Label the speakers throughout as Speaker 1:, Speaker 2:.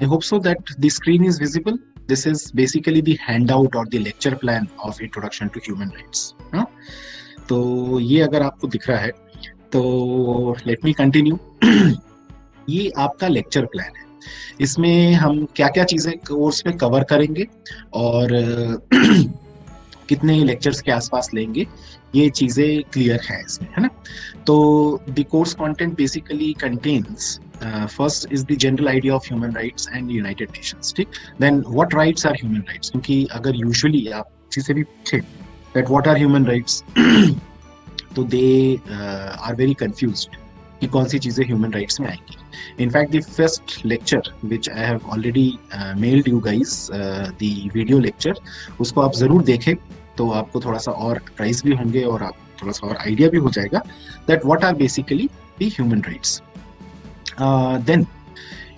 Speaker 1: I hope so that the screen is visible. This is basically the handout or the lecture plan of Introduction to Human Rights. हाँ? तो ये अगर आपको दिख रहा है तो लेट मी कंटिन्यू। ये आपका लेक्चर प्लान है। इसमें हम क्या क्या चीजें कोर्स में कवर करेंगे और कितने लेक्चर्स के आसपास लेंगे, ये चीजें क्लियर है इसमें, है ना। तो the course content basically contains first is the general idea of human rights and United Nations, ठीक। Then what rights are human rights, क्योंकि अगर यूजुअली आप किसी से भी पूछे that what are human rights तो दे आर वेरी कंफ्यूज्ड कि कौन सी चीजें ह्यूमन राइट्स में आएंगी। In fact the first lecture which I have already meld you guys, the video lecture, उसको आप जरूर देखें तो आपको थोड़ा सा और प्राइस भी होंगे और आप थोड़ा सा और आइडिया भी हो जाएगा that what are basically the human rights. Then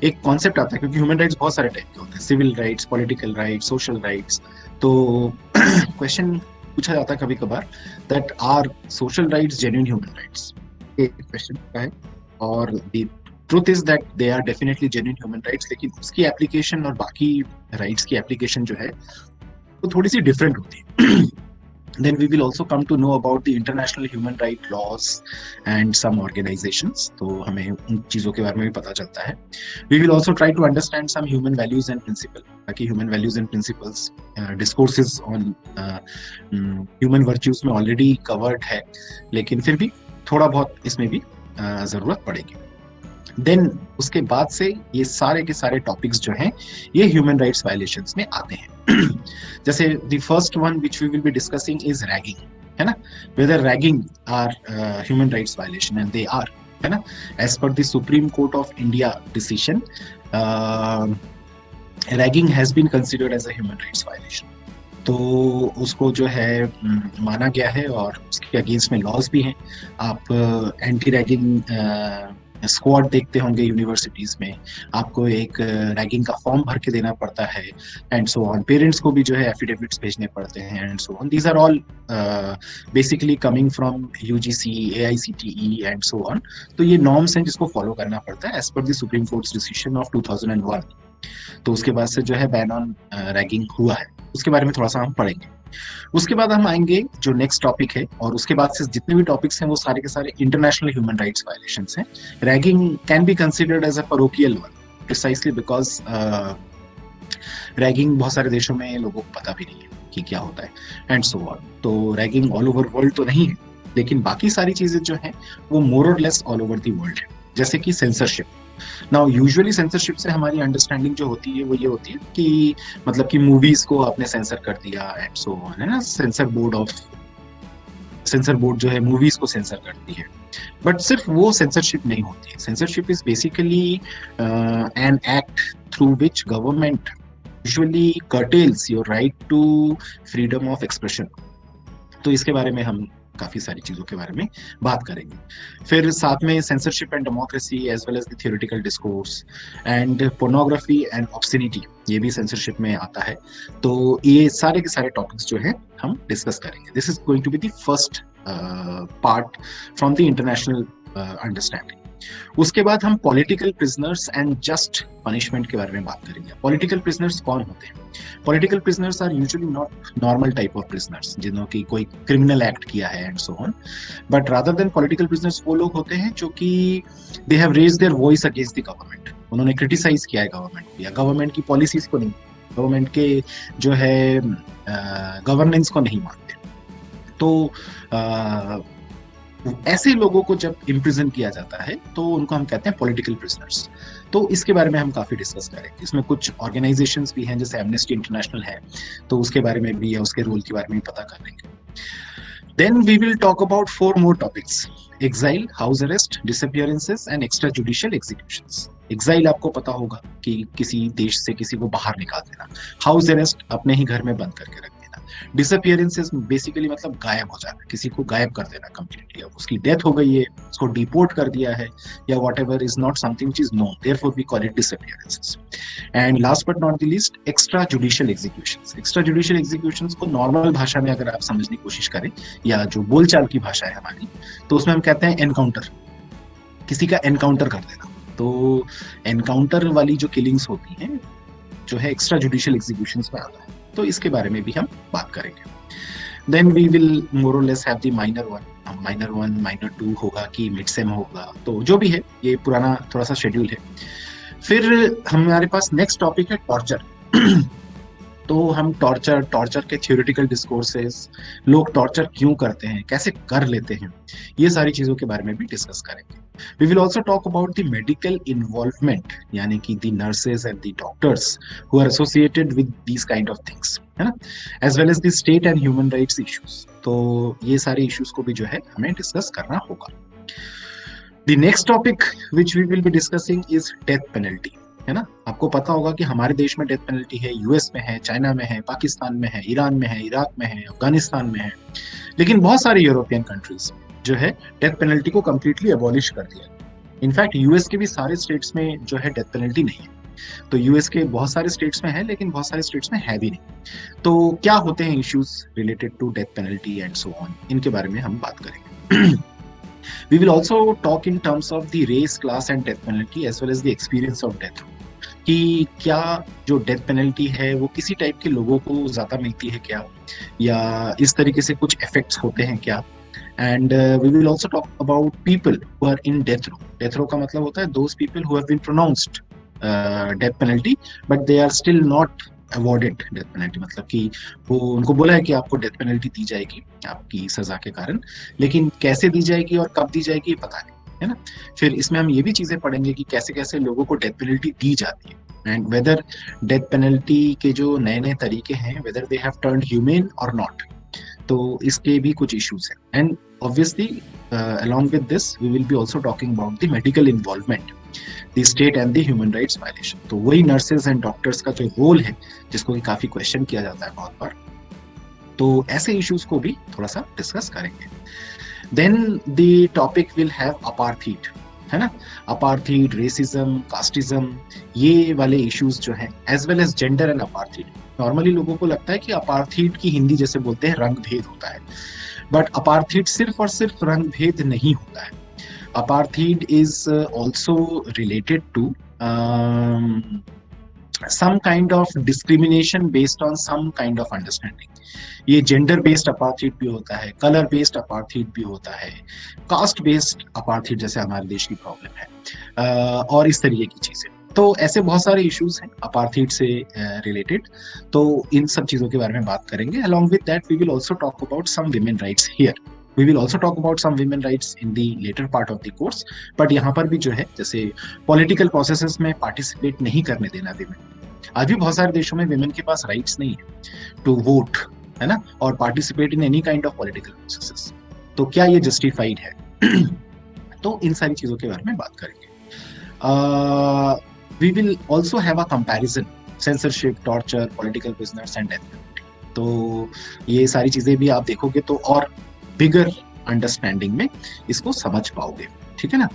Speaker 1: एक कॉन्सेप्ट आता है, क्योंकि ह्यूमन राइट्स बहुत सारे टाइप के होते हैं, civil rights, political rights, social rights. तो क्वेश्चन पूछा जाता है कभी कभार that are social rights genuine human rights, एक क्वेश्चन होता है। और the truth is that they are definitely genuine human rights, लेकिन उसकी एप्लीकेशन और बाकी राइट्स की एप्लीकेशन जो है वो थोड़ी सी डिफरेंट होती है। Then we will also come to know about the international human right laws and some organizations. तो हमें उन चीज़ों के बारे में भी पता चलता है। We will also try to understand some human values and principles, ताकि human values and principles discourses on human virtues में already covered है, लेकिन फिर भी थोड़ा बहुत इसमें भी ज़रूरत पड़ेगी। देन उसके बाद से ये सारे के सारे टॉपिक्स जो हैं ये ह्यूमन राइट्स वायलेशंस में आते हैं। जैसे the first one which we will be discussing is ragging, है ना। Whether ragging are human rights violation, and they are, है ना। As per the supreme court of India decision, ragging has been considered as a human rights violation. तो उसको जो है माना गया है और उसके अगेंस्ट में लॉज भी हैं। आप एंटी रैगिंग स्क्वाड देखते होंगे यूनिवर्सिटीज में, आपको एक रैगिंग का फॉर्म भर के देना पड़ता है एंड सो ऑन। पेरेंट्स को भी जो है एफिडेविट्स भेजने पड़ते हैं and so on. These are all basically coming from UGC, AICTE and so on. तो ये नॉर्म्स हैं जिसको फॉलो करना पड़ता है as per the supreme court's decision of 2001। तो उसके बाद से जो है बैन ऑन रैगिंग हुआ है, उसके बारे में थोड़ा सा हम पढ़ेंगे। उसके बाद हम आएंगे जो नेक्स्ट टॉपिक है, और उसके बाद से जितने भी टॉपिक्स हैं वो सारे के सारे इंटरनेशनल ह्यूमन राइट्स वायलेशंस हैं। Ragging can be considered as a parochial one, precisely because ragging बहुत सारे देशों में लोगों को पता भी नहीं है कि क्या होता है एंड सो ऑन। तो रैगिंग ऑल ओवर वर्ल्ड तो नहीं है, लेकिन बाकी सारी चीजें जो हैं वो मोर or less all over the world है। जैसे कि सेंसरशिप। नाउ यूजुअली सेंसरशिप से हमारी अंडरस्टैंडिंग जो होती है वो ये होती है कि मतलब कि मूवीज को आपने सेंसर कर दिया एंड सो ऑन, है ना। सेंसर बोर्ड जो है मूवीज को सेंसर करती है, बट सिर्फ वो सेंसरशिप नहीं होती है। Censorship is basically an act through which government usually curtails your right to freedom of expression। तो इसके बारे में हम काफी सारी चीजों के बारे में बात करेंगे। फिर साथ में censorship and democracy as well as the theoretical discourse and pornography and obscenity, ये भी सेंसरशिप में आता है। तो ये सारे के सारे टॉपिक्स जो है हम डिस्कस करेंगे। This is going to be the first part from the international understanding. उसके बाद हम political prisoners and just punishment के बारे में बात करेंगे। पॉलिटिकल प्रिजनर्स कौन होते हैं? Political prisoners are usually not normal type of prisoners जिन्होंने की कोई क्रिमिनल एक्ट किया है and so on, but rather than political prisoners वो लोग होते हैं जो कि they have raised their voice against the government. उन्होंने क्रिटिसाइज किया है गवर्नमेंट को या गवर्नमेंट की पॉलिसीज को नहीं, गवर्नमेंट के जो है गवर्नेंस को नहीं मानते। तो ऐसे लोगों को जब इम्प्रिजन किया जाता है तो उनको हम कहते हैं पॉलिटिकल प्रिजनर्स। तो इसके बारे में हम काफी डिस्कस करेंगे। इसमें कुछ ऑर्गेनाइजेशंस भी हैं, जैसे एमनेस्टी इंटरनेशनल है, तो उसके बारे में भी या उसके रोल के बारे में पता कर लेंगे। Then we will talk about 4 more topics: exile, house arrest, disappearances and extrajudicial executions. Exile आपको पता होगा कि किसी देश से किसी को बाहर निकाल देना। हाउस अरेस्ट अपने ही घर में बंद करके रख देना। डिसअपियरेंसेस बेसिकली मतलब गायब हो जाना, किसी को गायब कर देना कंप्लीटली। अब उसकी डेथ हो गई है, उसको डिपोर्ट कर दिया है या whatever is not something which is known, therefore we call it disappearances. And last but not the least, extra judicial executions. Extra judicial executions को नॉर्मल भाषा में अगर आप समझने की कोशिश करें या जो बोलचाल की भाषा है हमारी, तो उसमें हम कहते हैं एनकाउंटर, किसी का एनकाउंटर कर देना। तो एनकाउंटर वाली जो किलिंग्स होती हैं जो है एक्स्ट्रा जुडिशियल एग्जीक्यूशंस में आता है, तो इसके बारे में भी हम बात करेंगे। Then we will more or less have the minor one, minor one minor two होगा कि मिड सेम होगा, तो जो भी है ये पुराना थोड़ा सा शेड्यूल है। फिर हमारे पास नेक्स्ट टॉपिक है टॉर्चर। तो हम टॉर्चर के थ्योरेटिकल डिस्कोर्सेस, लोग टॉर्चर क्यों करते हैं, कैसे कर लेते हैं, ये सारी चीजों के बारे में भी डिस्कस करेंगे। We will also talk about the medical involvement, यानी कि the nurses and the doctors who are associated with these kind of things, है ना, as well as the state and human rights issues. तो ये सारे issues को भी जो है हमें डिस्कस करना होगा। The next topic which we will be discussing is death penalty, है ना। आपको पता होगा कि हमारे देश में डेथ पेनल्टी है, यूएस में है, चाइना में है, पाकिस्तान में है, ईरान में है, इराक में है, अफगानिस्तान में है, लेकिन बहुत सारे यूरोपियन कंट्रीज जो है डेथ पेनल्टी को कंप्लीटली अबॉलिश कर दिया। इनफैक्ट यूएस के भी सारे स्टेट्स में जो है डेथ पेनल्टी नहीं है। तो यूएस के बहुत सारे स्टेट्स में है, लेकिन बहुत सारे स्टेट्स में है भी नहीं। तो क्या होते हैं issues related to death penalty and so on, इनके बारे में हम बात करेंगे। We will also talk in terms of the race, class and death penalty as well as the experience of death row, कि क्या जो डेथ पेनल्टी है वो किसी टाइप के लोगों को ज्यादा मिलती है क्या, या इस तरीके से कुछ इफेक्ट्स होते हैं क्या। And we will also talk about people who are in death row. Death row का मतलब होता है those people who have been pronounced death penalty but they are still not awarded death penalty, मतलब कि वो उनको बोला है कि आपको डेथ पेनल्टी दी जाएगी आपकी सजा के कारण, लेकिन कैसे दी जाएगी और कब दी जाएगी पता नहीं, है ना। फिर इसमें हम ये भी चीजें पढ़ेंगे कि कैसे कैसे लोगों को डेथ पेनल्टी दी जाती है, एंड वेदर डेथ पेनल्टी के जो नए नए तरीके हैं whether they have turned human और नॉट, तो इसके भी कुछ इश्यूज हैं। And obviously along with this we will be also talking about the medical involvement, the state and the human rights violation। तो वही नर्सेज एंड डॉक्टर्स का जो रोल है जिसको कि काफी क्वेश्चन किया जाता है बहुत बार, तो ऐसे इश्यूज को भी थोड़ा सा डिस्कस करेंगे। Then the topic will have apartheid, है ना, अपार्थीड, रेसिज्म, कास्टिज्म, ये वाले इश्यूज जो हैं, as well as gender and apartheid. Normally लोगों को लगता है कि अपार्थीड की हिंदी जैसे बोलते हैं रंग भेद होता है, बट अपार्थीड सिर्फ और सिर्फ रंग भेद नहीं होता है। Apartheid is also related to some kind of discrimination based on some kind of understanding। ये जेंडर बेस्ड अपार्थीड भी होता है, कलर बेस्ड अपार्थीड भी होता है, कास्ट बेस्ड अपार्थीड जैसे हमारे देश की प्रॉब्लम है, और इस तरीके की चीजें। तो ऐसे बहुत सारे इश्यूज हैं अपार्थीड से रिलेटेड, तो इन सब चीजों के बारे में बात करेंगे। along with that we will also talk about some women rights here। We will also talk about some women rights in the later part of the course, but यहाँ पर भी जो है जैसे पॉलिटिकल प्रोसेसेस में पार्टिसिपेट नहीं करने देना विमेन। आज भी बहुत सारे देशों में विमेन के पास राइट्स नहीं है टू वोट, है ना, और participate in any kind of political processes. तो क्या ये जस्टिफाइड है? तो इन सारी चीजों के बारे में बात करेंगे। We will also have a comparison, censorship, torture, political prisoners and death penalty. तो ये सारी चीजें भी आप देखोगे तो और बिगर अंडरस्टैंडिंग में इसको समझ पाओगे, ठीक है ना।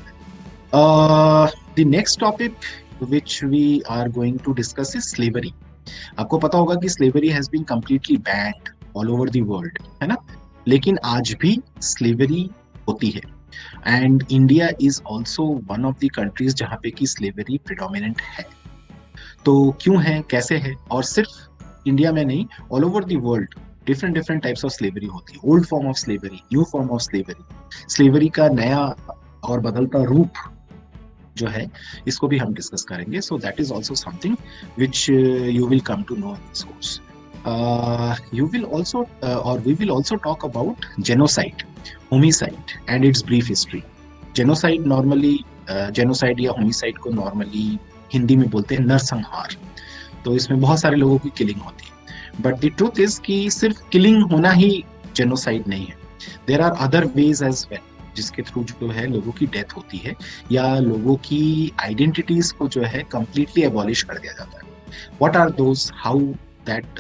Speaker 1: The next topic which we are going to discuss is slavery। आपको पता होगा कि slavery has been completely banned all over the world, है ना, लेकिन आज भी slavery होती है, and India is also one of the countries जहाँ पे कि slavery predominant है। तो क्यों है, कैसे है, और सिर्फ इंडिया में नहीं, all over the world different different types of slavery होती है। Old form of slavery, new form of slavery, slavery का नया और बदलता रूप जो है इसको भी हम डिस्कस करेंगे। So that is also something which you will come to know in this course. You will also और we will also talk about genocide, homicide and its brief history. Genocide normally, genocide या homicide को normally Hindi में बोलते हैं नरसंहार। तो इसमें बहुत सारे लोगों की किलिंग होती है, बट द ट्रूथ इज कि सिर्फ किलिंग होना ही जेनोसाइड नहीं है। There are other ways as well जिसके थ्रू जो है लोगों की डेथ होती है, या लोगों की आइडेंटिटीज को जो है कंप्लीटली एबॉलिश कर दिया जाता है। What are those, how that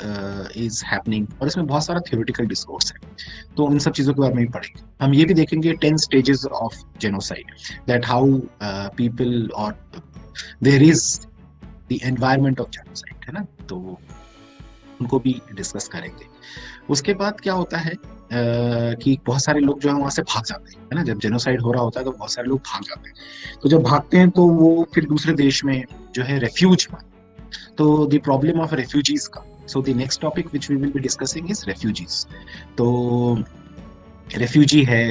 Speaker 1: is happening, और इसमें बहुत सारा थ्योरेटिकल डिस्कोर्स है, तो इन सब चीजों के बारे में भी पढ़ेंगे। हम ये भी देखेंगे 10 stages of genocide, that how people और there is the environment of genocide, है ना, तो उनको भी डिस्कस करेंगे। उसके बाद क्या होता है, कि बहुत सारे लोग जो है वहां से भाग जाते हैं, है ना। जब जेनोसाइड हो रहा होता है तो बहुत सारे लोग भाग जाते हैं, तो जब भागते हैं तो वो फिर दूसरे देश में जो है रेफ्यूज पाते हैं। तो द प्रॉब्लम ऑफ रेफ्यूजीज का, so the next topic which we will be discussing is refugees. तो रेफ्यूजी है,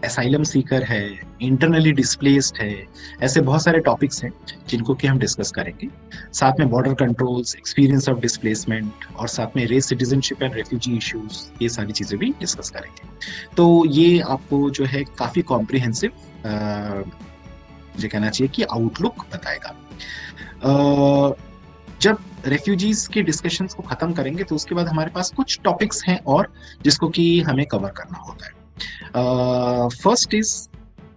Speaker 1: एसाइलम सीकर है, इंटरनली डिस्प्लेस्ड है, ऐसे बहुत सारे टॉपिक्स हैं जिनको कि हम डिस्कस करेंगे। साथ में border controls, experience of displacement, और साथ में race, citizenship and refugee issues, ये सारी चीजें भी डिस्कस करेंगे। तो ये आपको जो है काफी कॉम्प्रिहेंसिव मुझे कहना चाहिए कि आउटलुक बताएगा। जब रेफ्यूजीज के डिस्कशंस को खत्म करेंगे तो उसके बाद हमारे पास कुछ टॉपिक्स हैं और जिसको कि हमें कवर करना होता है। First is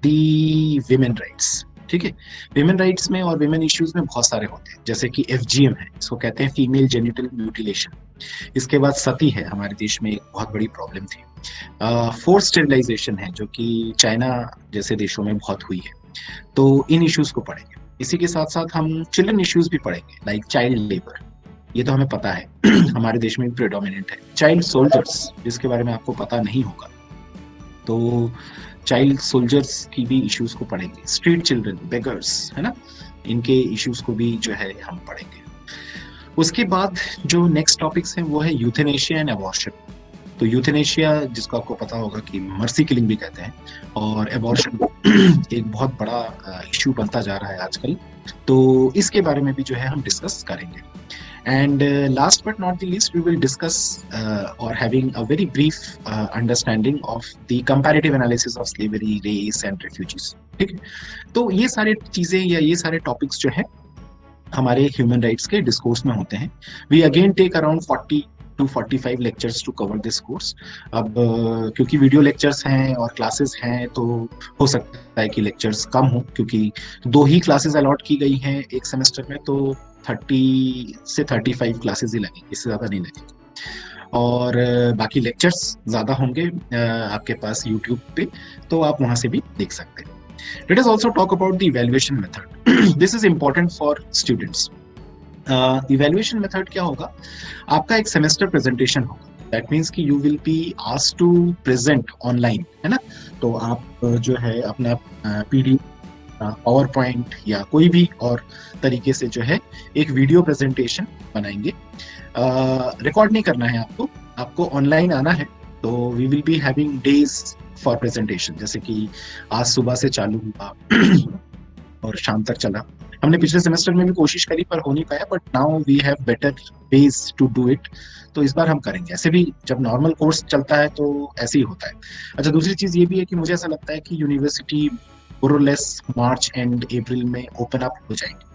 Speaker 1: the women rights, ठीक है। विमेन राइट्स में और विमेन इश्यूज में बहुत सारे होते हैं, जैसे कि FGM है, इसको कहते हैं फीमेल जेनिटल म्यूटिलेशन। इसके बाद सती है, हमारे देश में एक बहुत बड़ी प्रॉब्लम थी। फोर्स स्टेरिलाइजेशन है, जो कि चाइना जैसे देशों में बहुत हुई है। तो इन इश्यूज को पढ़ेंगे। इसी के साथ साथ हम चिल्ड्रन इश्यूज भी पढ़ेंगे, लाइक चाइल्ड लेबर, ये तो हमें पता है हमारे देश में भी प्रेडोमिनेंट है। चाइल्ड सोल्जर्स, जिसके बारे में आपको पता नहीं होगा, तो चाइल्ड सोल्जर्स की भी इश्यूज को पढ़ेंगे। स्ट्रीट चिल्ड्रन, बेगर्स, है ना, इनके इश्यूज को भी जो है हम पढ़ेंगे। उसके बाद जो नेक्स्ट टॉपिक्स हैं वो है यूथेनेशिया एंड अबॉर्शन। तो यूथेनेशिया, जिसको आपको पता होगा कि मर्सी किलिंग भी कहते हैं, और एबॉर्शन एक बहुत बड़ा इश्यू बनता जा रहा है आजकल। तो इसके बारे में भी जो है हम डिस्कस करेंगे। And last but not the least, we will discuss or having a very brief understanding of the comparative analysis of slavery, race and refugees. ठीक है, तो ये सारे चीजें या ये सारे टॉपिक्स जो है हमारे ह्यूमन राइट्स के डिस्कोर्स में होते हैं। We again take around 40 to 45 lectures to cover this course. अब क्योंकि वीडियो लेक्चर्स हैं और क्लासेस हैं, तो हो सकता है कि लेक्चर्स कम हो, क्योंकि 2 ही क्लासेस अलॉट की गई हैं एक सेमेस्टर में, तो 30 से 35 क्लासेस ही लगेंगी, इससे ज़्यादा नहीं लगेंगी। और बाकी लेक्चर्स ज़्यादा होंगे आपके पास यूट्यूब पे, तो आप वहाँ से भी देख सकते हैं। Let us also talk about the evaluation method. This is important for students. Evaluation method क्या होगा? आपका एक सेमेस्टर प्रेजेंटेशन होगा। दैट मीन्स कि you will be asked to present online, है ना। तो आप जो है अपना PDF, पावर पॉइंट या कोई भी और तरीके से जो है एक वीडियो प्रेजेंटेशन बनाएंगे। रिकॉर्ड नहीं करना है आपको, आपको ऑनलाइन आना है। तो we will be having days for presentation, जैसे कि आज सुबह से चालू हुआ और शाम तक चला। हमने पिछले सेमेस्टर में भी कोशिश करी पर हो नहीं पाया, but now we have better ways to do it. तो इस बार हम करेंगे। ऐसे भी जब नॉर्मल कोर्स चलता है तो ऐसे ही होता है। अच्छा, दूसरी चीज ये भी है कि मुझे ऐसा लगता है कि university more or less March and April में ओपन अप हो जाएंगे,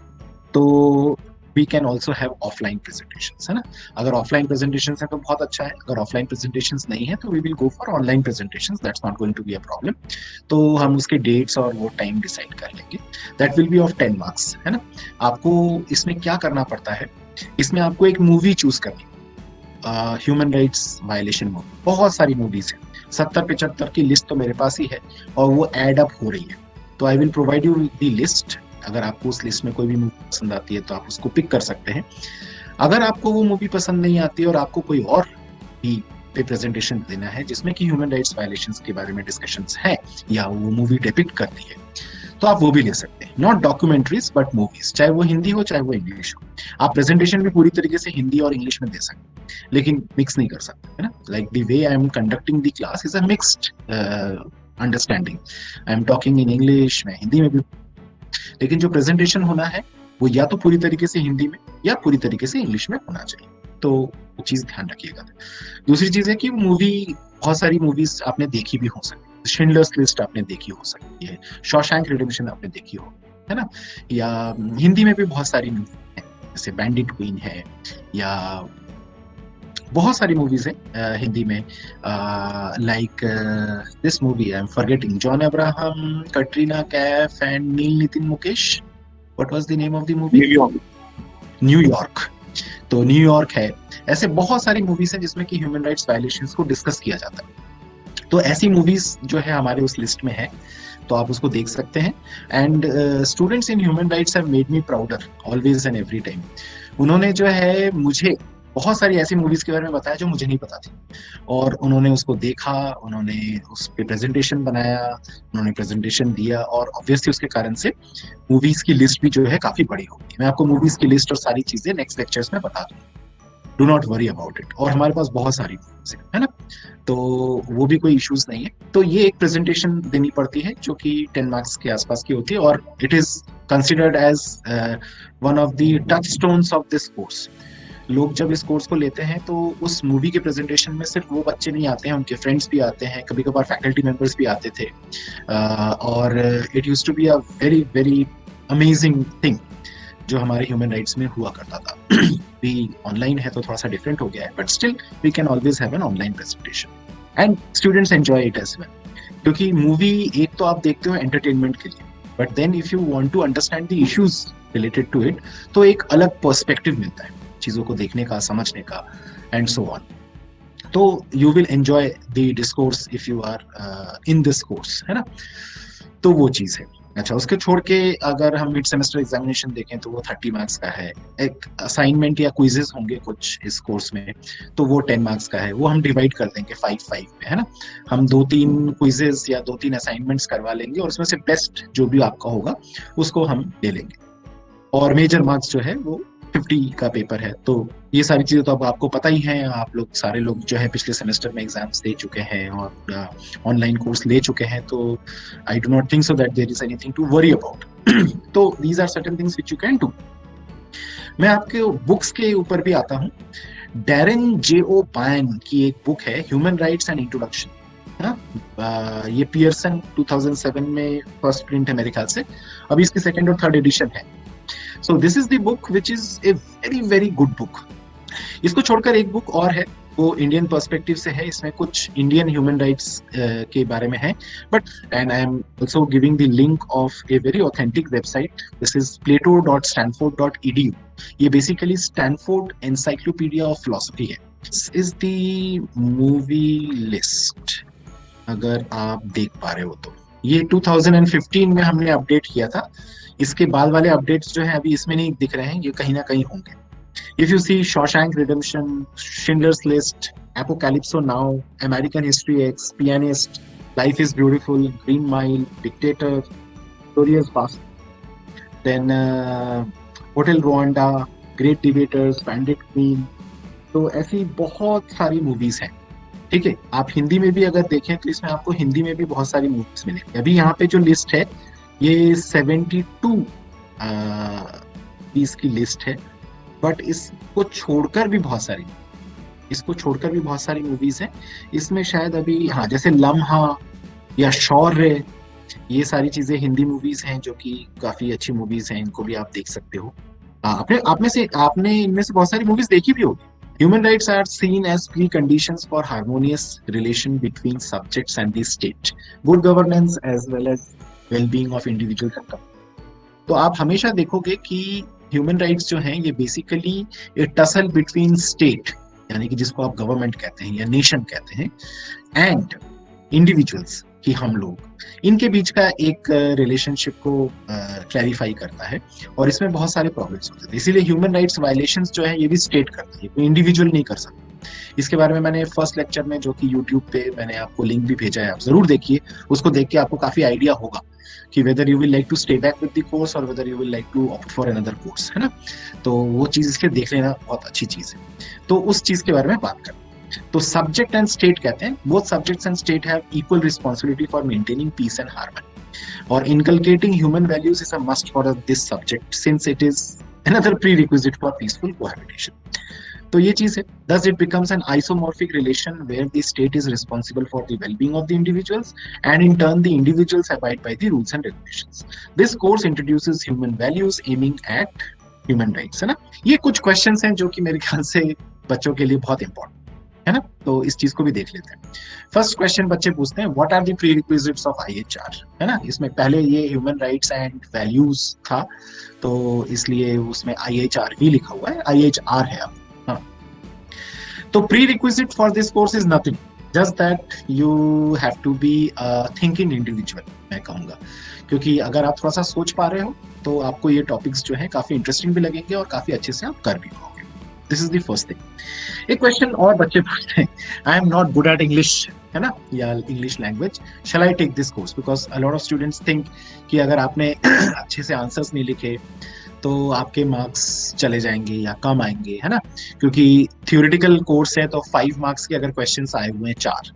Speaker 1: तो we can also have offline presentations, है ना। अगर ऑफलाइन प्रेजेंटेशंस है तो बहुत अच्छा है, अगर ऑफलाइन प्रेजेंटेशंस नहीं है तो we will go for online presentations, that's not going to be a problem. तो हम उसके डेट्स और वो टाइम डिसाइड कर लेंगे। That will be of 10 marks, है ना। आपको इसमें क्या करना पड़ता है, इसमें आपको एक मूवी चूज करनी, ह्यूमन राइट्स वायलेशन मूवी। बहुत सारी मूवीज हैं, 70-75 की लिस्ट तो मेरे पास ही है, और वो एड अप हो रही है। तो I will provide you the list. अगर आपको उस लिस्ट में कोई भी मूवी पसंद आती है तो आप उसको पिक कर सकते हैं। अगर आपको वो मूवी पसंद नहीं आती और आपको कोई और भी पे प्रेजेंटेशन देना है जिसमें कि ह्यूमन राइट्स वायलेशंस के बारे में डिस्कशंस है या वो मूवी डिपिक्ट करती है, तो आप वो भी ले सकते हैं। नॉट डॉक्यूमेंट्रीज बट मूवीज, चाहे वो हिंदी हो चाहे वो इंग्लिश हो। आप प्रेजेंटेशन भी पूरी तरीके से हिंदी और इंग्लिश में दे सकते हैं, लेकिन मिक्स नहीं कर सकते, है ना। Like the way I am conducting the class is a mixed understanding. I am talking in English, मैं हिंदी में भी, लेकिन जो प्रेजेंटेशन होना है वो या तो पूरी तरीके से हिंदी में या पूरी तरीके से इंग्लिश में होना चाहिए। तो वो चीज ध्यान रखिएगा। दूसरी चीज है कि मूवी, बहुत सारी मूवीज आपने देखी भी हो सकती है। शिंडलर्स लिस्ट आपने देखी हो सकती है, शॉशैंक रिडेम्पशन आपने देखी हो, है ना। या हिंदी में भी बहुत सारी मूवी है, जैसे बैंडिट क्वीन है, या बहुत सारी मूवीज है हिंदी में, like this movie I am forgetting, John Abraham, Katrina Kaif and Neil Nitin Mukesh, what was the name of the movie? New York. तो न्यूयॉर्क है। ऐसे बहुत सारी मूवीज हैं जिसमें कि ह्यूमन राइट्स वायलेशंस को डिस्कस किया जाता है। तो ऐसी मूवीज जो है हमारे उस लिस्ट में है, तो आप उसको देख सकते हैं। And students in human rights have made me prouder always and every time. उन्होंने जो है मुझे बहुत सारी ऐसी मूवीज के बारे में बताया जो मुझे नहीं पता थी, और उन्होंने उसको देखा, उन्होंने उस पे प्रेजेंटेशन बनाया, उन्होंने प्रेजेंटेशन दिया, और ऑब्वियसली उसके कारण से मूवीज की लिस्ट भी जो है काफी बड़ी होगी। मैं आपको मूवीज की लिस्ट और सारी चीजें नेक्स्ट लेक्चर्स में बता दूंगा, do not worry about it. और हमारे पास बहुत सारी मूवीज है ना, तो वो भी कोई इश्यूज नहीं है। तो ये एक प्रेजेंटेशन देनी पड़ती है जो कि 10 मार्क्स के आसपास की होती है, और it is considered as one of the touch stones of this course. लोग जब इस कोर्स को लेते हैं तो उस मूवी के प्रेजेंटेशन में सिर्फ वो बच्चे नहीं आते हैं, उनके फ्रेंड्स भी आते हैं, कभी कभार फैकल्टी मेंबर्स भी आते थे। और it used to be a very very amazing thing जो हमारे ह्यूमन राइट्स में हुआ करता था। भी ऑनलाइन है तो थोड़ा सा डिफरेंट हो गया है, but still we can always have an online presentation and students enjoy it as well. क्योंकि मूवी एक तो आप देखते हो एंटरटेनमेंट के लिए, but then if you want to understand the issues related to it, तो एक अलग पर्सपेक्टिव मिलता है चीजों को देखने का, समझने का, एंड सो ऑन। तो you will enjoy the discourse if you are in this course, है ना। तो वो चीज है। अच्छा, उसके छोड़ के अगर हम मिड सेमेस्टर एग्जामिनेशन देखें तो वो 30 मार्क्स का है। एक असाइनमेंट या क्विजेस होंगे कुछ इस कोर्स में, तो वो 10 मार्क्स का है। वो हम डिवाइड कर देंगे 5-5 में, है ना। हम 2-3 क्विजेस या 2-3 असाइनमेंट्स करवा लेंगे, और उसमें से बेस्ट जो भी आपका होगा उसको हम ले लेंगे। और मेजर मार्क्स जो है वो 50 का पेपर है। तो ये सारी चीजें तो अब आपको पता ही हैं, आप लोग सारे लोग जो है पिछले सेमेस्टर में एग्जाम्स दे चुके हैं और ऑनलाइन कोर्स ले चुके हैं, तो I do not think so that there is anything to worry about. तो these are certain things which you can do. मैं आपके बुक्स के ऊपर भी आता हूँ। Darren J.O. बायन की एक बुक है, ह्यूमन राइट्स एंड इंट्रोडक्शन, है ना। ये पियर्सन 2007 में फर्स्ट प्रिंट है मेरे ख्याल से, अभी इसकी सेकंड और थर्ड एडिशन है। So this is the book which is a very very good book. इसको छोड़कर एक बुक और है, वो इंडियन पर्सपेक्टिव से है, इसमें कुछ इंडियन ह्यूमन राइट्स के बारे में है, but and I am also giving the link of a very authentic website. This is plato.stanford.edu। ये basically Stanford encyclopedia of philosophy है। This is the movie list, अगर आप देख पा रहे हो तो। ये 2015 में हमने अपडेट किया था। इसके बाद वाले अपडेट्स जो हैं अभी इसमें नहीं दिख रहे हैं, ये कहीं ना कहीं होंगे। If you see Shawshank Redemption, Schindler's List, Apocalypso Now, American History X, Pianist, Life is Beautiful, Green Mile, Dictator, Glorious Bastard, then Hotel Rwanda, Great Debaters, Bandit Queen, तो ऐसी बहुत सारी मूवीज हैं। ठीक है, आप हिंदी में भी अगर देखें तो इसमें आपको हिंदी में भी बहुत सारी मूवीज मिलेंगी। अभी यहाँ पे जो लिस्ट है ये 72 की लिस्ट है, बट इसको छोड़कर भी बहुत सारी मूवीज हैं। इसमें शायद अभी, हाँ, जैसे लम्हा या शौर्य, ये सारी चीजें हिंदी मूवीज हैं जो कि काफी अच्छी मूवीज हैं, इनको भी आप देख सकते हो। आपने इनमें से बहुत सारी मूवीज देखी भी होगी। Human rights are seen as preconditions for harmonious relation between subjects and the state, good governance as well as well-being of individuals and community। तो आप हमेशा देखोगे कि ह्यूमन राइट्स जो हैं ये बेसिकली ए टसल बिटवीन स्टेट, यानी कि जिसको आप गवर्नमेंट कहते हैं या नेशन कहते हैं, एंड इंडिविजुअल्स, कि हम लोग, इनके बीच का एक रिलेशनशिप को क्लैरिफाई करता है। और इसमें बहुत सारे प्रॉब्लम्स होते थे, इसीलिए ह्यूमन राइट्स वायलेशंस जो है ये भी स्टेट करती है, कोई इंडिविजुअल नहीं कर सकता। इसके बारे में मैंने फर्स्ट लेक्चर में, जो कि यूट्यूब पे मैंने आपको लिंक भी भेजा है, आप जरूर देखिए, उसको देख के आपको काफी आइडिया होगा कि whether you will like to stay back with the course और whether you will like to opt for another course, है ना। तो वो चीज इसके देख लेना बहुत अच्छी चीज है। तो उस चीज के बारे में बात करते हैं। तो सब्जेक्ट एंड स्टेट कहते हैं, both subjects and state have equal responsibility for maintaining peace and harmony, और inculcating human values is a must for this subject since it is another prerequisite for peaceful cohabitation। तो ये चीज है। Thus it becomes an isomorphic relation where the state is responsible for the well-being of the individuals and in turn the individuals abide by the rules and regulations। This course introduces human values aiming at human rights, है ना। ये कुछ questions हैं जो कि मेरे ख्याल से बच्चों के लिए बहुत इंपॉर्टेंट है ना, तो इस चीज को भी देख लेते हैं। फर्स्ट क्वेश्चन बच्चे पूछते हैं, what are the prerequisites of IHR, है ना। इसमें पहले ये ह्यूमन राइट्स एंड वैल्यूज था, तो इसलिए उसमें IHR ही लिखा हुआ है, IHR है अब। हाँ, तो prerequisite for this course is nothing, just that you have to be thinking individual, मैं कहूंगा, क्योंकि अगर आप थोड़ा सा सोच पा रहे हो तो आपको ये टॉपिक्स जो है काफी इंटरेस्टिंग भी लगेंगे और काफी अच्छे से आप कर भी पाओगे। This is the first thing. एक क्वेश्चन और बच्चे पूछते हैं, I am not good at English, है ना, या English language, shall I take this course? Because a lot of students think कि अगर आपने अच्छे से आंसर्स नहीं लिखे तो आपके मार्क्स चले जाएंगे या कम आएंगे, है ना, क्योंकि थियोरेटिकल कोर्स है तो 5 मार्क्स के अगर क्वेश्चंस आए हुए हैं 4,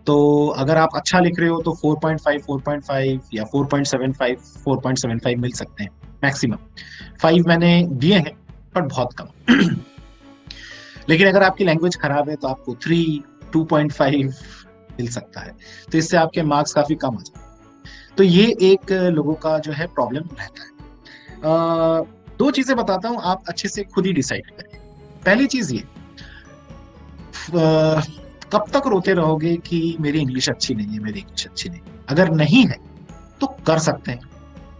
Speaker 1: तो अगर आप अच्छा लिख रहे हो तो 4.5 4.5 या 4.75 4.75 मिल सकते हैं मैक्सिमम। 5 मैंने दिए हैं पर बहुत कम। लेकिन अगर आपकी लैंग्वेज खराब है तो आपको 3 2.5 मिल सकता है, तो इससे आपके मार्क्स काफी कम आ जाते हैं। तो ये एक लोगों का जो है प्रॉब्लम रहता है। दो चीजें बताता हूं, आप अच्छे से खुद ही डिसाइड करें। पहली चीज ये, कब तक रोते रहोगे कि मेरी इंग्लिश अच्छी नहीं है, मेरी इंग्लिश अच्छी नहीं है? अगर नहीं है तो कर सकते हैं।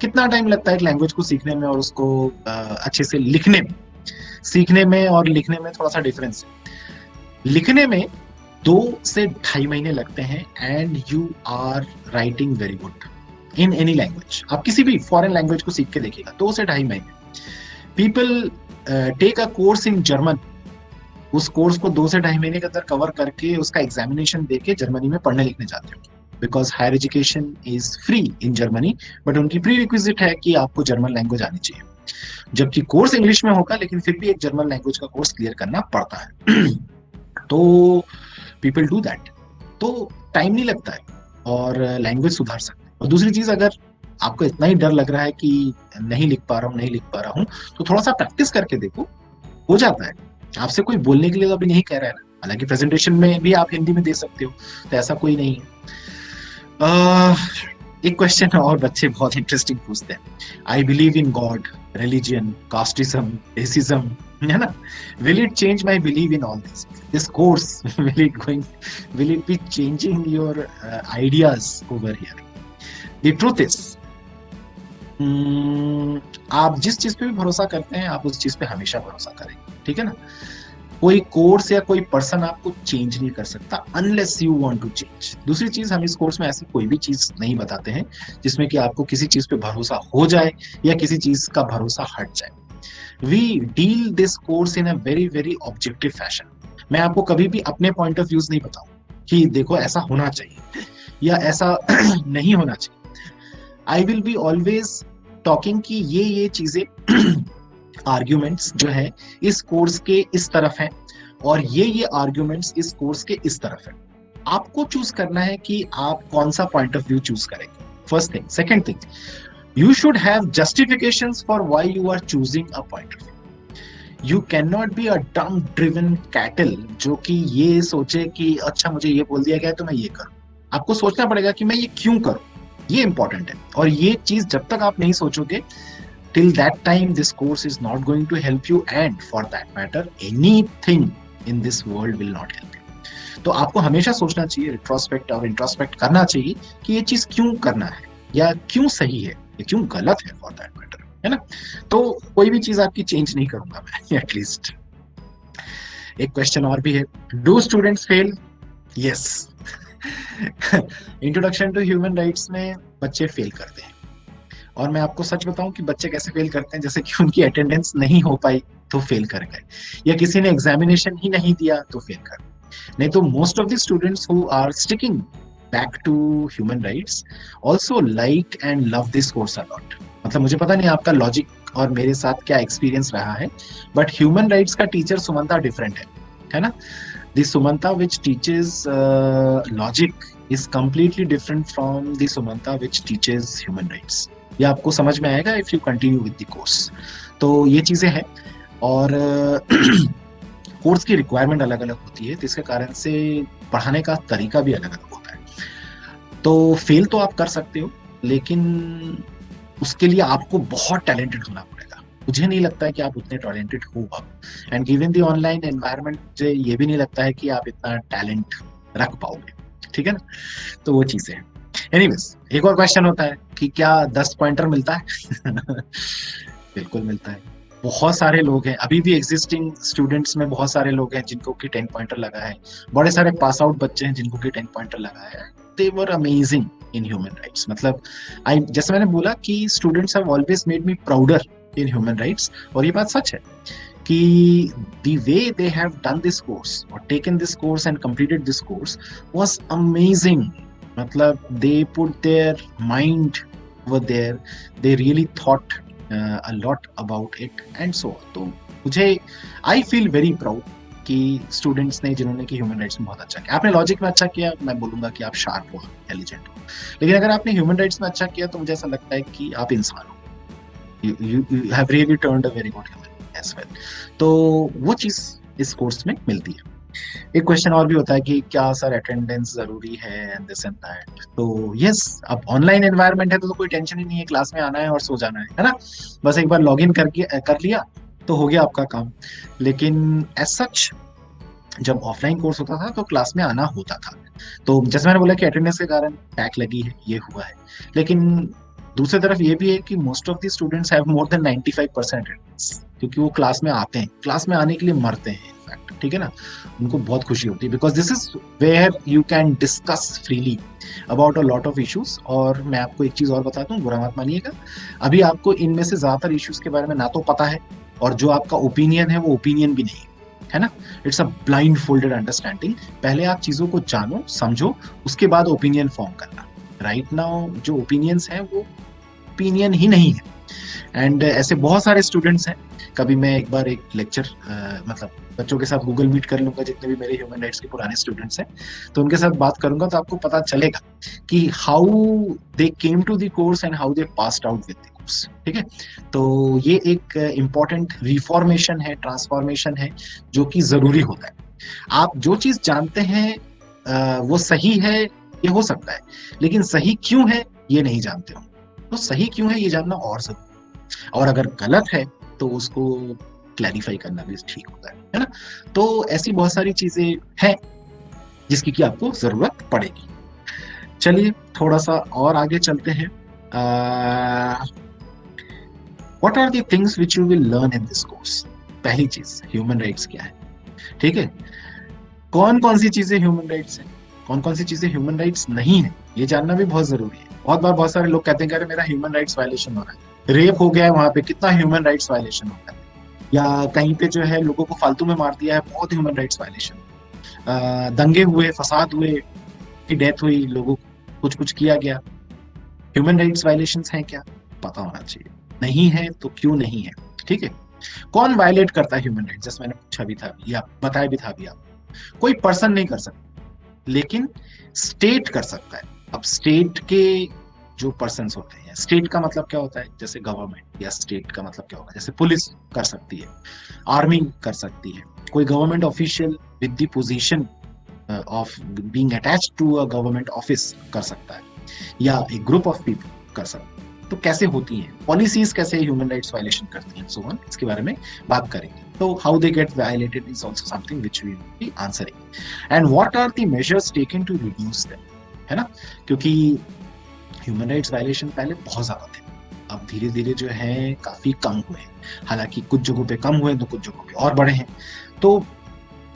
Speaker 1: कितना टाइम लगता है एक लैंग्वेज को सीखने में और उसको अच्छे से लिखने में? सीखने में और लिखने में थोड़ा सा डिफरेंस है। लिखने में 2 से 2.5 महीने लगते हैं and you are writing very good in any language. आप किसी भी फॉरेन लैंग्वेज को सीख के देखिएगा, 2 से 2.5 महीने। People take a course in German, उस कोर्स को 2 से 2.5 महीने के अंदर कवर करके उसका एग्जामिनेशन देके जर्मनी में पढ़ने लिखने जाते हो, because higher education is free in Germany, but उनकी प्री रिक्विजिट है कि आपको जर्मन लैंग्वेज आनी चाहिए, जबकि कोर्स इंग्लिश में होगा लेकिन फिर भी एक जर्मन लैंग्वेज का कोर्स क्लियर करना पड़ता है। तो पीपल डू दैट, तो टाइम नहीं लगता है और लैंग्वेज सुधार सकते हैं। और दूसरी चीज, अगर आपको इतना ही डर लग रहा है कि नहीं लिख पा रहा हूँ, तो थोड़ा सा प्रैक्टिस करके देखो, हो जाता है। आपसे कोई बोलने के लिए तो अभी नहीं कह रहा है ना, हालांकि प्रेजेंटेशन में भी आप हिंदी में दे सकते हो, तो ऐसा कोई नहीं है। एक क्वेश्चन और बच्चे बहुत इंटरेस्टिंग पूछते हैं, I believe in God, religion, casteism, racism, है ना, will it change my believe in all this course, will it be changing your ideas over here? The truth is, आप जिस चीज पे भी भरोसा करते हैं आप उस चीज पे हमेशा भरोसा करें, ठीक है ना। कोई कोर्स या कोई पर्सन आपको चेंज नहीं कर सकता unless you want to change. दूसरी चीज, हम इस कोर्स में ऐसी कोई भी चीज नहीं बताते हैं जिसमें कि आपको किसी चीज पे भरोसा हो जाए या किसी चीज का भरोसा हट जाए। We deal this course in a very very objective fashion. मैं आपको कभी भी अपने पॉइंट ऑफ व्यूज नहीं बताऊं कि देखो ऐसा होना चाहिए या ऐसा नहीं होना चाहिए। I will be always talking कि ये चीजें आर्ग्यूमेंट्स जो है इस कोर्स के इस तरफ हैं और ये आर्ग्यूमेंट्स इस कोर्स के इस तरफ है। आपको चूज करना है कि आप कौन सा पॉइंट ऑफ व्यू चूज करेंगे, first thing. Second thing, you should have justifications for why you are choosing a point of view. You can not be a dumb driven cattle जो कि ये सोचे कि अच्छा मुझे ये बोल दिया गया तो मैं ये करूं। आपको सोचना पड़ेगा कि मैं ये क्यों करूं, ये इंपॉर्टेंट है। और ये चीज जब तक आप नहीं सोचोगे, till that time this course is not going to help you, and for that matter anything in this world will not help you। तो आपको हमेशा सोचना चाहिए, रिट्रोस्पेक्ट और इंट्रोस्पेक्ट करना चाहिए कि ये चीज क्यों करना है या क्यों सही है या क्यों गलत है, फॉर दैट मैटर, है ना। तो कोई भी चीज आपकी चेंज नहीं करूंगा मैं एटलीस्ट। एक क्वेश्चन और भी है, do students fail? Yes. Introduction to human rights में बच्चे फेल करते हैं, और मैं आपको सच बताऊं कि बच्चे कैसे फेल करते हैं, जैसे कि उनकी अटेंडेंस नहीं हो पाई तो फेल कर गए, या किसी ने एग्जामिनेशन ही नहीं दिया तो फेल कर गए। नहीं तो most of the students who are sticking back to human rights also like and love this course a lot. मतलब मुझे पता नहीं आपका लॉजिक और मेरे साथ क्या एक्सपीरियंस रहा है, बट ह्यूमन राइट्स का टीचर सुमंता डिफरेंट है ना। The Sumanta which teaches logic is completely different from the Sumanta which teaches human rights. ये आपको समझ में आएगा if you continue with the course. तो ये चीजें हैं, और कोर्स की रिक्वायरमेंट अलग अलग होती है, तो इसके कारण से पढ़ाने का तरीका भी अलग अलग होता है। तो फेल तो आप कर सकते हो, लेकिन उसके लिए आपको बहुत टैलेंटेड होना पड़ेगा। मुझे नहीं लगता है कि आप उतने टैलेंटेड हो अब, and given the online environment मुझे ये भी नहीं लगता है कि आप इतना टैलेंट रख पाओगे, ठीक है ना। तो वो चीजें हैं। एनीवेज, एक और क्वेश्चन होता है कि क्या 10 पॉइंटर मिलता है? बिल्कुल मिलता है। बहुत सारे लोग हैं, अभी भी एग्जिस्टिंग स्टूडेंट्स में बहुत सारे लोग हैं जिनको कि 10 पॉइंटर लगा है। बड़े सारे पास आउट बच्चे हैं जिनको कि 10 पॉइंटर लगा है। They were amazing in human rights. मतलब जैसे मैंने बोला कि students have always made me prouder in human rights, और ये बात सच है कि the way they have done this course or taken this course and completed this course was amazing. मतलब they put their mind over there, they really thought a lot about it and so on. तो मुझे I feel very proud कि students ने जिन्होंने कि human rights में बहुत अच्छा किया। आपने लॉजिक में अच्छा किया, मैं बोलूंगा कि आप शार्प हो, इंटेलिजेंट हो। लेकिन अगर आपने ह्यूमन राइट्स में अच्छा किया तो मुझे ऐसा लगता है कि आप इंसान हो, you have really turned a very good human as well. तो वो चीज इस कोर्स में मिलती है। एक क्वेश्चन और भी होता है कि क्या सर अटेंडेंस जरूरी है एंड दिस एंड दैट। तो यस, अब ऑनलाइन एनवायरनमेंट है तो कोई टेंशन ही नहीं है, क्लास में आना है और सो जाना है ना। बस एक बार लॉग इन कर लिया तो हो गया आपका काम। लेकिन एज सच जब ऑफलाइन कोर्स होता था तो क्लास में आना होता था। तो जैसे मैंने बोला कि अटेंडेंस के कारण बैक लगी है, ये हुआ है। लेकिन दूसरी तरफ ये भी है कि most of the students have more than 95% attendance, क्योंकि वो क्लास में आते हैं, क्लास में आने के लिए मरते हैं इनफैक्ट, ठीक है ना। उनको बहुत खुशी होती है because this is where you can discuss freely about a lot of issues. और मैं आपको एक चीज और बताता हूँ, बुरा मत मानिएगा, अभी आपको इनमें से ज्यादातर इश्यूज के बारे में ना तो पता है, और जो आपका ओपिनियन है वो ओपिनियन भी नहीं है ना। It's a blind folded understanding. पहले आप चीजों को जानो समझो, उसके बाद ओपिनियन फॉर्म करना। राइट नाउ जो ओपिनियंस हैं वो ओपिनियन ही नहीं है। एंड ऐसे बहुत सारे स्टूडेंट्स हैं। कभी मैं एक बार एक लेक्चर मतलब बच्चों के साथ गूगल मीट कर लूंगा, जितने भी मेरे ह्यूमन राइट्स के पुराने स्टूडेंट्स हैं, तो उनके साथ बात करूंगा तो आपको पता चलेगा कि how they came to the course and how they passed out with the course. ठीक है, तो ये एक इम्पॉर्टेंट रिफॉर्मेशन है, ट्रांसफॉर्मेशन है, जो कि जरूरी होता है। आप जो चीज जानते हैं वो सही है, ये हो सकता है, लेकिन सही क्यों है ये नहीं जानते हो। तो सही क्यों है ये जानना और जरूरी, और अगर गलत है तो उसको क्लैरिफाई करना भी ठीक होता है ना। तो ऐसी बहुत सारी चीजें हैं जिसकी कि आपको जरूरत पड़ेगी। चलिए थोड़ा सा और आगे चलते हैं। What are the things which you will learn in this course. पहली चीज, ह्यूमन राइट्स क्या है। ठीक है, कौन कौन सी चीजें ह्यूमन राइट्स है, कौन कौन सी चीजें ह्यूमन राइट्स नहीं है, ये जानना भी बहुत जरूरी है। बहुत बार बहुत सारे लोग कहते हैं कि अरे मेरा ह्यूमन राइट्स वायलेशन हो रहा है, रेप हो गया है वहां पे, कितना ह्यूमन राइट्स वायलेशन होता है, या कहीं पे जो है लोगों को फालतू में मार दिया है, बहुत ह्यूमन राइट्स वायलेशन। दंगे हुए, फसाद हुए, की डेथ हुई, लोगों को कुछ कुछ किया गया, ह्यूमन राइट्स वायलेशंस हैं क्या, पता होना चाहिए। नहीं है तो क्यों नहीं है। ठीक है, कौन वायलेट करता है ह्यूमन राइट्स, जैसे मैंने पूछा भी था या बताया भी था भी, आप कोई पर्सन नहीं कर सकता, लेकिन स्टेट कर सकता है। अब स्टेट के जो पर्सन होते हैं, स्टेट का मतलब क्या होता है, जैसे गवर्नमेंट, या स्टेट का मतलब क्या होगा, जैसे पुलिस कर सकती है, आर्मी कर सकती है, कोई government official with the position of being attached to a government office कर सकता है, या एक ग्रुप ऑफ पीपल कर सकता है। तो कैसे होती हैं पॉलिसीज, कैसे ह्यूमन राइट्स वायलेशन करती हैं, सो ऑन, इसके बारे में बात करेंगे। तो how they get violated is also something which we will be answering, and what are the measures taken to reduce them, है ना। क्योंकि ह्यूमन राइट्स वायलेशन पहले बहुत ज्यादा थे, अब धीरे धीरे जो है काफी कम हुए हैं। हालांकि कुछ जगहों पे कम हुए तो कुछ जगहों पे और बढ़े हैं। तो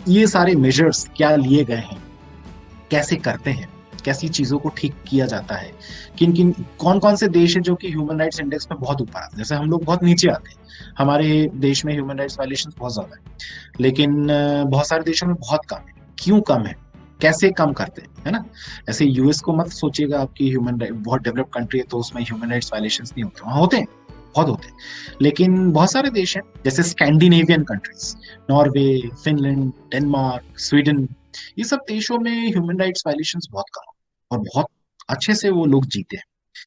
Speaker 1: ये सारे मेजर्स क्या लिए गए हैं, कैसे करते हैं, कैसी चीजों को ठीक किया जाता है, किन किन कौन कौन से देश है जो कि ह्यूमन राइट्स इंडेक्स में बहुत ऊपर आते हैं, जैसे हम लोग बहुत नीचे आते हैं, हमारे देश में ह्यूमन राइट्स वायलेशन बहुत ज्यादा है, लेकिन बहुत सारे देशों में बहुत कम है। क्यों कम है, कैसे कम करते हैं, है ना। ऐसे यूएस को मत सोचिएगा आपकी ह्यूमन राइट, बहुत डेवलप्ड कंट्री है तो उसमें ह्यूमन राइट्स वायलेशन नहीं होते, वहां होते हैं, बहुत होते हैं। लेकिन बहुत सारे देश हैं जैसे Scandinavian countries, Norway, Finland, Denmark, Sweden, ये सब देशों में ह्यूमन राइट्स वायलेशंस बहुत कम और बहुत अच्छे से वो लोग जीते हैं।